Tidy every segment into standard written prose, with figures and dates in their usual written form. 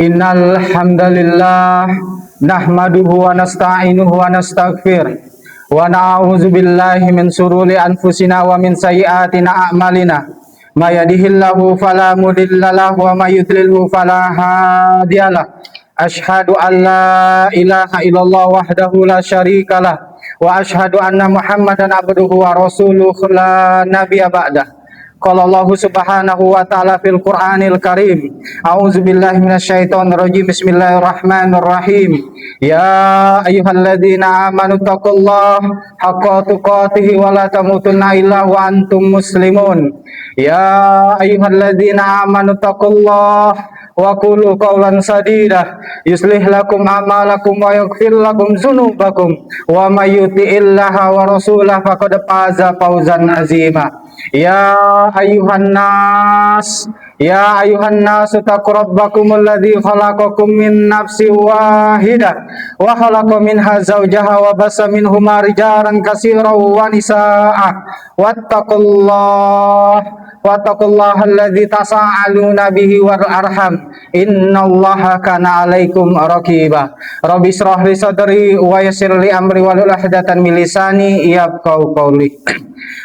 Innal hamdalillah nahmaduhu wa nasta'inuhu wa nastaghfir wa na'udzu billahi min shururi anfusina wa min sayyiati a'malina. May yahdihillahu fala mudilla lahu wa may yudlilhu fala hadiyalah. Asyhadu an la ilaha illallah wahdahu la syarikalah wa asyhadu anna Muhammadan abduhu wa rasuluhu la nabiyya ba'dah. Qala Allah subhanahu wa ta'ala fil Qur'anil Karim. A'udzu billahi minasyaitonir rajim. Bismillahirrahmanirrahim. Ya ayyuhalladzina amanu taqullaha haqqa tuqatih wa la tamutunna illa wa antum muslimun. Ya ayyuhalladzina amanu taqullaha wa qulu qawlan sadida yuslih lakum a'malakum wa yaghfir lakum dzunubakum wa may yuti'illaha wa rasulahu faqad faza fawzan azima. Ya ayuhan nas taqu rabbakumul ladzi khalaqakum min nafsin wahidah wa khalaqa minha zawjaha wa bassa minhuma rijalan katsiran wa nisaa wattaqullaha alladzi tasaaluna bihi wal arham innallaha kana 'alaikum raqiba. Rabbi shrah li sadri wa yassir li amri wahlul 'uqdatam min lisani yafqahu qawli.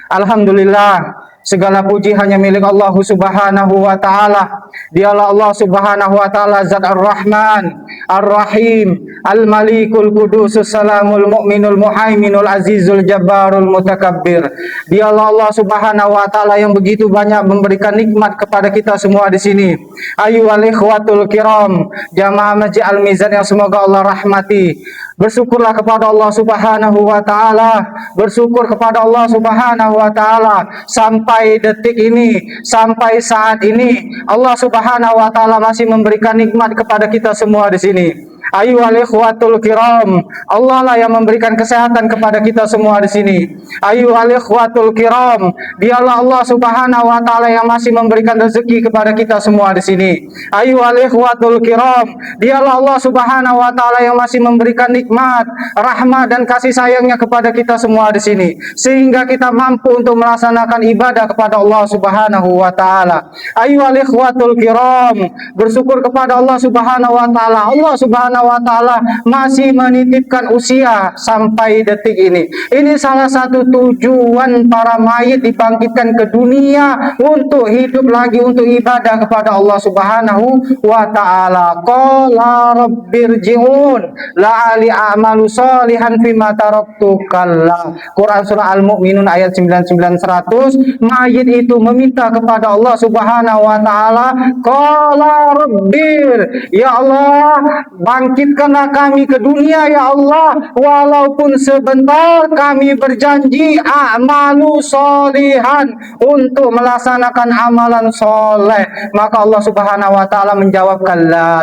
Alhamdulillah, segala puji hanya milik Allah subhanahu wa ta'ala. Dialah Allah subhanahu wa ta'ala Zat Ar-Rahman, Ar-Rahim, Al-Malikul Qudusus Salamul Mu'minul Muhaiminul Azizul Jabbarul Mutakabbir. Dialah Allah subhanahu wa ta'ala yang begitu banyak memberikan nikmat kepada kita semua di sini. Ayyuhal ikhwatul kiram, jamaah Masjid Al-Mizan yang semoga Allah rahmati. Bersyukurlah kepada Allah subhanahu wa ta'ala. Bersyukur kepada Allah subhanahu wa ta'ala. Sampai detik ini, sampai saat ini, Allah subhanahu wa ta'ala masih memberikan nikmat kepada kita semua di sini. Ayyuhal ikhwatul kiram, Allah lah yang memberikan kesehatan kepada kita semua di sini. Ayyuhal ikhwatul kiram, dialah Allah subhanahu wa ta'ala yang masih memberikan rezeki kepada kita semua di sini. Ayyuhal ikhwatul kiram, dialah Allah subhanahu wa ta'ala yang masih memberikan nikmat, rahmat dan kasih sayangnya kepada kita semua di sini, sehingga kita mampu untuk melaksanakan ibadah kepada Allah subhanahu wa ta'ala. Ayyuhal ikhwatul kiram, bersyukur kepada Allah subhanahu wa ta'ala. Allah subhanahu wa ta'ala masih menitipkan usia sampai detik ini. Ini salah satu tujuan para mayit dibangkitkan ke dunia untuk hidup lagi, untuk ibadah kepada Allah subhanahu wa ta'ala. Qala rabbirji'un la'ali a'malu sholihan fima taraktu kalla. Quran surah Al-Mu'minun ayat 99-100. Mayit itu meminta kepada Allah subhanahu wa ta'ala, qala rabbir, ya Allah, bangkitkanlah kami ke dunia ya Allah, walaupun sebentar. Kami berjanji a'malu sholihan, untuk melaksanakan amalan soleh. Maka Allah subhanahu wa ta'ala menjawabkan la,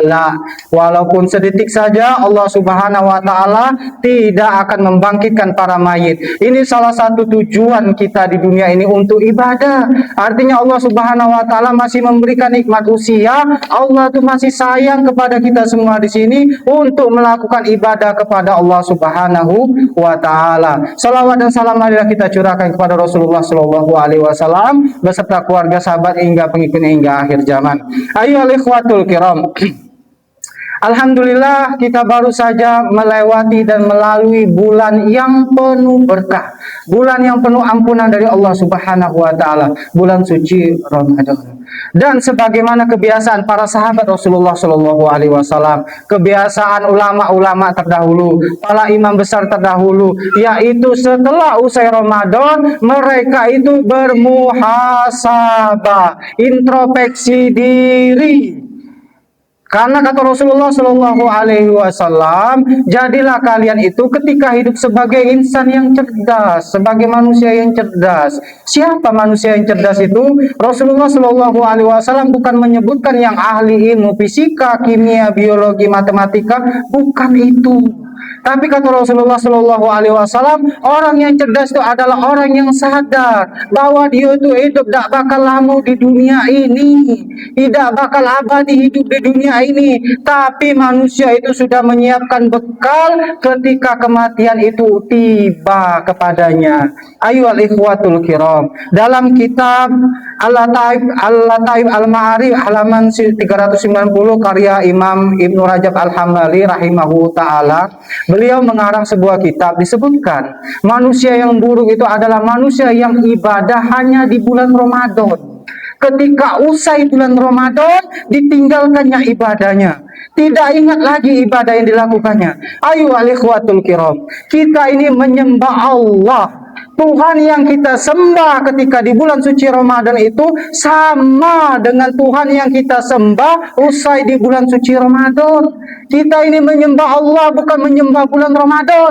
walaupun sedetik saja Allah subhanahu wa ta'ala tidak akan membangkitkan para mayit. Ini salah satu tujuan kita di dunia ini, untuk ibadah. Artinya Allah subhanahu wa ta'ala masih memberikan nikmat usia. Allah tuh masih sayang kepada kita semua di sini untuk melakukan ibadah kepada Allah subhanahu wa ta'ala. Salawat dan salam marilah kita curahkan kepada Rasulullah sallallahu alaihi wasallam beserta keluarga, sahabat hingga pengikutnya hingga akhir zaman. Ayyuhal ikhwatul kiram, alhamdulillah, kita baru saja melewati dan melalui bulan yang penuh berkah, bulan yang penuh ampunan dari Allah subhanahu wa ta'ala, bulan suci Ramadan. Dan sebagaimana kebiasaan para sahabat Rasulullah Shallallahu Alaihi Wasallam, kebiasaan ulama-ulama terdahulu, para imam besar terdahulu, yaitu setelah usai Ramadan mereka itu bermuhasabah, introspeksi diri. Karena kata Rasulullah Shallallahu Alaihi Wasallam, jadilah kalian itu ketika hidup sebagai insan yang cerdas, sebagai manusia yang cerdas. Siapa manusia yang cerdas itu? Rasulullah Shallallahu Alaihi Wasallam bukan menyebutkan yang ahli ilmu fisika, kimia, biologi, matematika, bukan itu. Tapi kata Rasulullah Shallallahu Alaihi Wasallam, orang yang cerdas itu adalah orang yang sadar bahwa dia itu hidup tidak bakal lama di dunia ini, tidak bakal abadi hidup di dunia ini. Tapi manusia itu sudah menyiapkan bekal ketika kematian itu tiba kepadanya. Ayo al-ikhwatul kiram, dalam kitab Al-Lataif Al-Ma'arif halaman 390 karya Imam Ibnu Rajab Al-Hambali rahimahu ta'ala, beliau mengarang sebuah kitab, disebutkan manusia yang buruk itu adalah manusia yang ibadah hanya di bulan Ramadan. Ketika usai bulan Ramadan ditinggalkannya ibadahnya, tidak ingat lagi ibadah yang dilakukannya. Ayo al-ikhwatul kiram, kita ini menyembah Allah. Tuhan yang kita sembah ketika di bulan suci Ramadan itu sama dengan Tuhan yang kita sembah usai di bulan suci Ramadan. Kita ini menyembah Allah, bukan menyembah bulan Ramadan.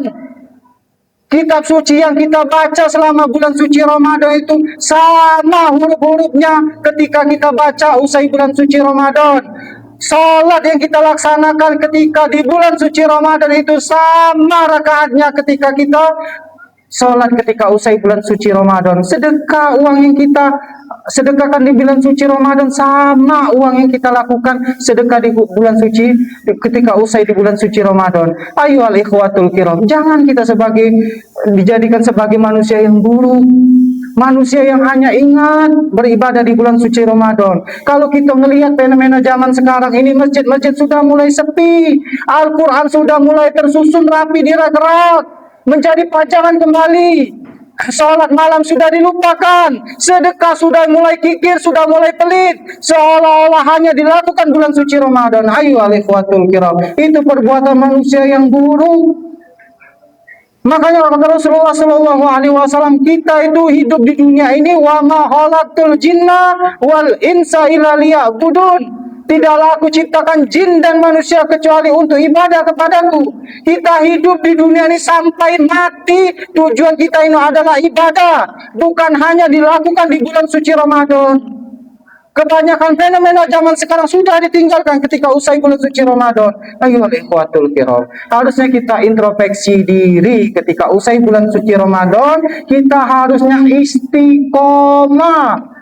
Kitab suci yang kita baca selama bulan suci Ramadan itu sama huruf-hurufnya ketika kita baca usai bulan suci Ramadan. Salat yang kita laksanakan ketika di bulan suci Ramadan itu sama rakaatnya ketika kita sholat ketika usai bulan suci Ramadan. Sedekah, uang yang kita sedekahkan di bulan suci Ramadan sama uang yang kita lakukan sedekah di bulan suci ketika usai di bulan suci Ramadan. Ayo al-ikhwatul kiram, jangan kita dijadikan sebagai manusia yang buruk, manusia yang hanya ingat beribadah di bulan suci Ramadan. Kalau kita melihat fenomena zaman sekarang ini, masjid-masjid sudah mulai sepi, Al-Quran sudah mulai tersusun rapi di rak-rak, menjadi pajangan kembali. Sholat malam sudah dilupakan, sedekah sudah mulai kikir, sudah mulai pelit, seolah-olah hanya dilakukan bulan suci Ramadan. Ayo al-ikhwatul kiram, itu perbuatan manusia yang buruk. Makanya kata Rasulullah Shallallahu Alaihi Wasallam, kita itu hidup di dunia ini wa ma khalaqtul jinna wal insa illa liya'budun. Tidaklah aku ciptakan jin dan manusia kecuali untuk ibadah kepadaku. Kita hidup di dunia ini sampai mati, tujuan kita ini adalah ibadah, bukan hanya dilakukan di bulan suci Ramadan. Kebanyakan fenomena zaman sekarang sudah ditinggalkan ketika usai bulan suci Ramadan. Ayo ikhwatul kiram, harusnya kita introspeksi diri ketika usai bulan suci Ramadan. Kita harusnya istiqomah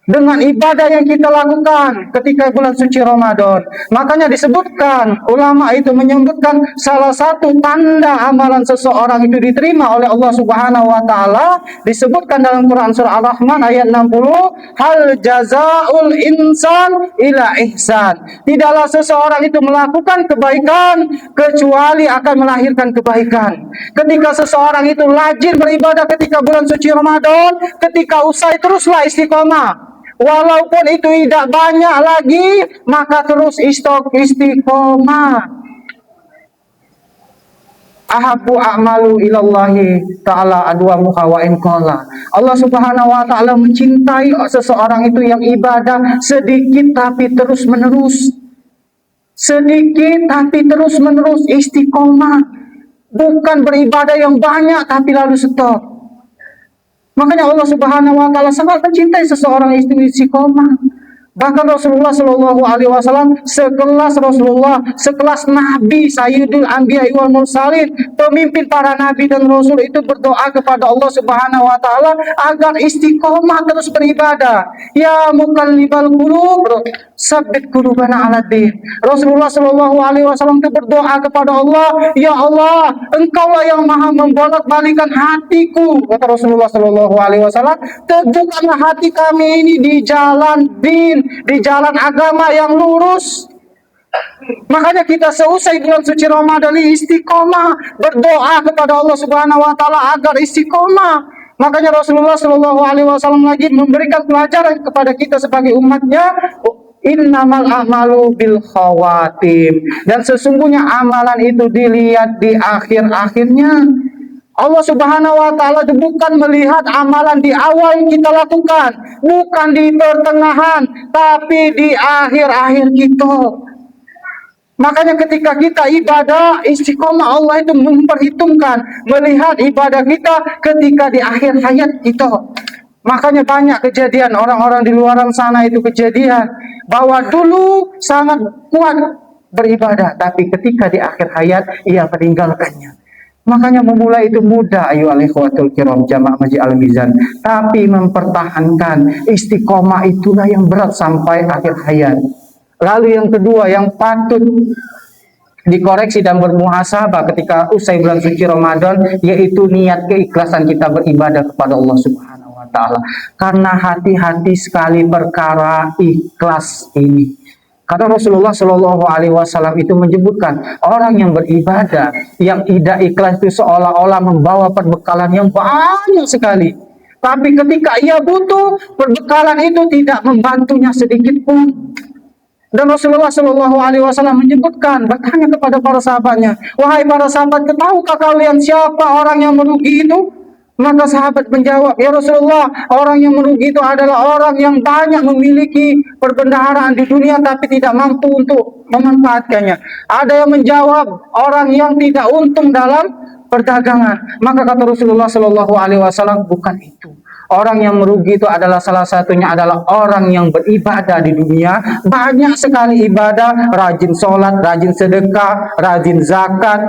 dengan ibadah yang kita lakukan ketika bulan suci Ramadan. Makanya disebutkan, ulama itu menyebutkan salah satu tanda amalan seseorang itu diterima oleh Allah Subhanahu wa taala, disebutkan dalam Quran surah Ar-Rahman ayat 60, hal jazaul insan ila ihsan. Tidaklah seseorang itu melakukan kebaikan kecuali akan melahirkan kebaikan. Ketika seseorang itu rajin beribadah ketika bulan suci Ramadan, ketika usai teruslah istiqomah. Walaupun itu tidak banyak lagi, maka terus istiqomah. Ahabbu a'malu ilallahi ta'ala adwamuha wa in qala. Allah Subhanahu wa taala mencintai seseorang itu yang ibadah sedikit tapi terus menerus. Sedikit tapi terus menerus istiqomah. Bukan beribadah yang banyak tapi lalu stop. Makanya Allah Subhanahu wa taala sangat mencintai seseorang istiqomah. Bahkan Rasulullah Shallallahu Alaihi Wasallam sekelas Rasulullah, sekelas Nabi Sayyidul Anbiya wal Mursalin, pemimpin para nabi dan rasul itu berdoa kepada Allah Subhanahu Wa Taala agar istiqomah terus beribadah. Ya muqallibal qulub, sabbit qulubana ala din. Rasulullah Shallallahu Alaihi Wasallam itu berdoa kepada Allah, Ya Allah, Engkaulah yang maha membolak-balikan hatiku. Kata Rasulullah Shallallahu Alaihi Wasallam, teguhkanlah hati kami ini di jalan din, di jalan agama yang lurus. Makanya kita seusai bulan suci Ramadan ini istiqomah, berdoa kepada Allah Subhanahu wa taala agar istiqomah. Makanya Rasulullah Shallallahu Alaihi Wasallam lagi memberikan pelajaran kepada kita sebagai umatnya, innamal a'malu bil khawatim, dan sesungguhnya amalan itu dilihat di akhir-akhirnya. Allah Subhanahu wa taala itu bukan melihat amalan di awal yang kita lakukan, bukan di pertengahan, tapi di akhir-akhir kita. Makanya ketika kita ibadah istiqomah, Allah itu memperhitungkan, melihat ibadah kita ketika di akhir hayat kita. Makanya banyak kejadian orang-orang di luar sana itu kejadian bahwa dulu sangat kuat beribadah, tapi ketika di akhir hayat ia meninggalkannya. Makanya memulai itu mudah, ayo ikhwatul kiram jamaah Masjid Al-Mizan, tapi mempertahankan istiqomah itulah yang berat sampai akhir hayat. Lalu yang kedua yang patut dikoreksi dan bermuhasabah ketika usai bulan suci Ramadan, yaitu niat keikhlasan kita beribadah kepada Allah Subhanahu wa taala. Karena hati-hati sekali perkara ikhlas ini. Kata Rasulullah Shallallahu Alaihi Wasallam itu menyebutkan orang yang beribadah yang tidak ikhlas itu seolah-olah membawa perbekalan yang banyak sekali. Tapi ketika ia butuh, perbekalan itu tidak membantunya sedikit pun. Dan Rasulullah Shallallahu Alaihi Wasallam menyebutkan, bertanya kepada para sahabatnya, wahai para sahabat, tahukah kalian siapa orang yang merugi itu? Maka sahabat menjawab, ya Rasulullah, orang yang merugi itu adalah orang yang banyak memiliki perbendaharaan di dunia tapi tidak mampu untuk memanfaatkannya. Ada yang menjawab, orang yang tidak untung dalam perdagangan. Maka kata Rasulullah Shallallahu Alaihi Wasallam, bukan itu. Orang yang merugi itu adalah salah satunya adalah orang yang beribadah di dunia, banyak sekali ibadah, rajin sholat, rajin sedekah, rajin zakat,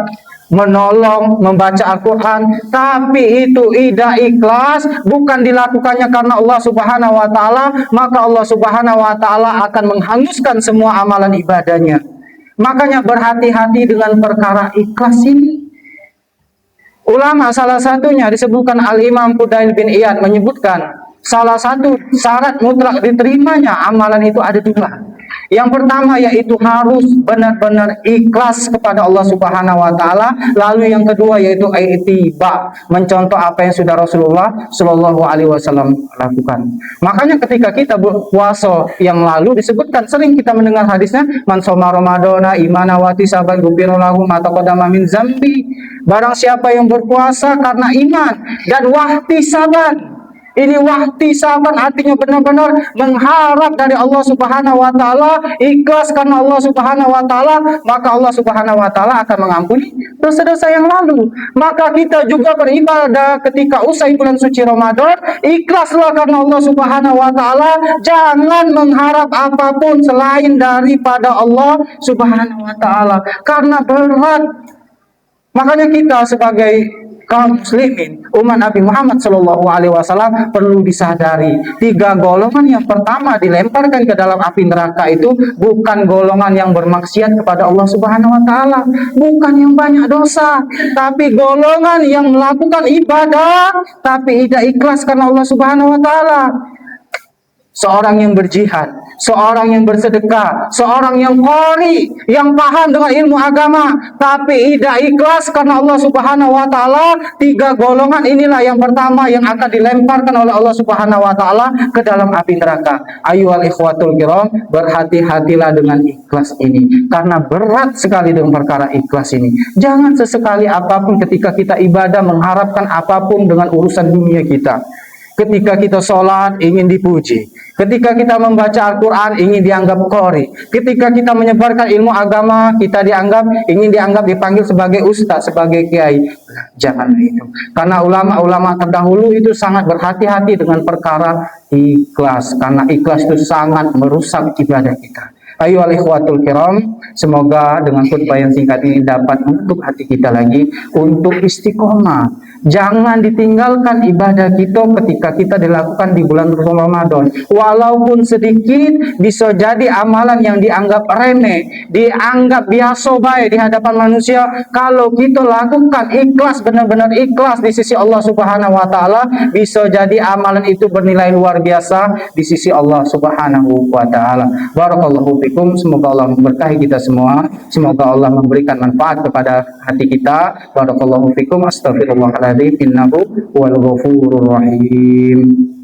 menolong, membaca Al-Quran, tapi itu tidak ikhlas, bukan dilakukannya karena Allah Subhanahu wa taala, maka Allah Subhanahu wa taala akan menghanguskan semua amalan ibadahnya. Makanya berhati-hati dengan perkara ikhlas ini. Ulama salah satunya disebutkan Al-Imam Fudail bin Iyad menyebutkan salah satu syarat mutlak diterimanya amalan itu ada dua. Yang pertama yaitu harus benar-benar ikhlas kepada Allah Subhanahu wa taala. Lalu yang kedua yaitu ittiba, mencontoh apa yang sudah Rasulullah Shallallahu alaihi wasallam lakukan. Makanya ketika kita berpuasa yang lalu disebutkan, sering kita mendengar hadisnya, man shoma ramadhana imana wa ihtisaban ghufira lahu ma taqaddama min dzambi. Barang siapa yang berpuasa karena iman dan wahtisaban. Ini wahtisaban artinya benar-benar mengharap dari Allah Subhanahu wa taala, ikhlas karena Allah Subhanahu wa taala, maka Allah Subhanahu wa taala akan mengampuni dosa-dosa yang lalu. Maka kita juga beribadah ketika usai bulan suci Ramadan, ikhlaslah karena Allah Subhanahu wa taala, jangan mengharap apapun selain daripada Allah Subhanahu wa taala karena berat. Makanya kita sebagai kaum muslimin, umat Nabi Muhammad Shallallahu Alaihi Wasallam perlu disadari 3 golongan yang pertama dilemparkan ke dalam api neraka itu bukan golongan yang bermaksiat kepada Allah Subhanahu Wa Taala, bukan yang banyak dosa, tapi golongan yang melakukan ibadah tapi tidak ikhlas karena Allah Subhanahu Wa Taala. Seorang yang berjihad, seorang yang bersedekah, seorang yang qari, yang paham dengan ilmu agama, tapi tidak ikhlas karena Allah Subhanahu wa taala. 3 golongan inilah yang pertama yang akan dilemparkan oleh Allah Subhanahu wa taala ke dalam api neraka. Ayyuhal ikhwatul kiram, berhati-hatilah dengan ikhlas ini karena berat sekali dengan perkara ikhlas ini. Jangan sesekali apapun ketika kita ibadah mengharapkan apapun dengan urusan dunia kita. Ketika kita sholat ingin dipuji, ketika kita membaca Al-Quran ingin dianggap qori, ketika kita menyebarkan ilmu agama kita ingin dianggap dipanggil sebagai ustaz, sebagai kiai. Jangan itu, karena ulama-ulama terdahulu itu sangat berhati-hati dengan perkara ikhlas, karena ikhlas itu sangat merusak ibadah kita. Ayo ikhwatul kiram, semoga dengan khutbah yang singkat ini dapat menutup hati kita lagi untuk istiqomah. Jangan ditinggalkan ibadah kita ketika kita dilakukan di bulan Ramadan. Walaupun sedikit, bisa jadi amalan yang dianggap remeh, dianggap biasa baik di hadapan manusia. Kalau kita lakukan ikhlas, benar-benar ikhlas di sisi Allah Subhanahu wa taala, bisa jadi amalan itu bernilai luar biasa di sisi Allah Subhanahu wa taala. Barakallahu fikum, semoga Allah memberkahi kita semua. Semoga Allah memberikan manfaat kepada hati kita. Barakallahu fikum, astagfirullahaladzim, innahu wal ghafurur rahim.